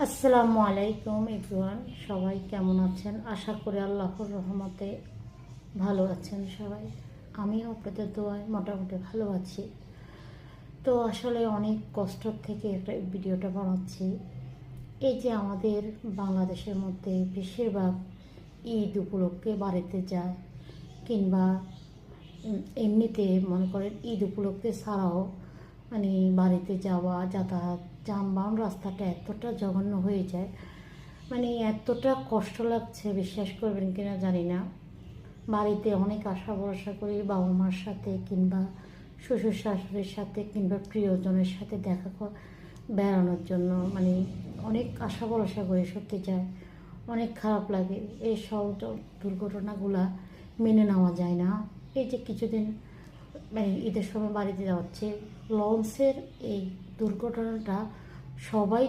আসসালামু আলাইকুম এভরিওয়ান, সবাই কেমন আছেন? আশা করি আল্লাহর রহমতে ভালো আছেন সবাই। আমিও আপনাদের দোয়ায় মোটামুটি ভালো আছি। তো আসলে অনেক কষ্ট থেকে একটা ভিডিওটা বানাচ্ছি। এই যে আমাদের বাংলাদেশের মধ্যে বেশিরভাগ ঈদ উপলক্ষে বাড়িতে যায়, কিংবা এমনিতে মনে করেন ঈদ উপলক্ষে ছাড়াও মানে বাড়িতে যাওয়া যাতায়াত, যানবাহন রাস্তাটা এতটা জঘন্য হয়ে যায়, মানে এতটা কষ্ট লাগছে, বিশ্বাস করবেন কিনা জানি না। বাড়িতে অনেক আশা ভরসা করি বাবা মার সাথে, কিংবা শ্বশুর শাশুড়ির সাথে, কিংবা প্রিয়জনের সাথে বেড়ানোর জন্য, মানে অনেক আশা ভরসা করে সত্যি যায়। অনেক খারাপ লাগে এই সব দুর্ঘটনাগুলা, মেনে নেওয়া যায় না। এই যে কিছুদিন মানে ঈদের সময় বাড়িতে যাচ্ছে, লঞ্চের এই দুর্ঘটনাটা সবাই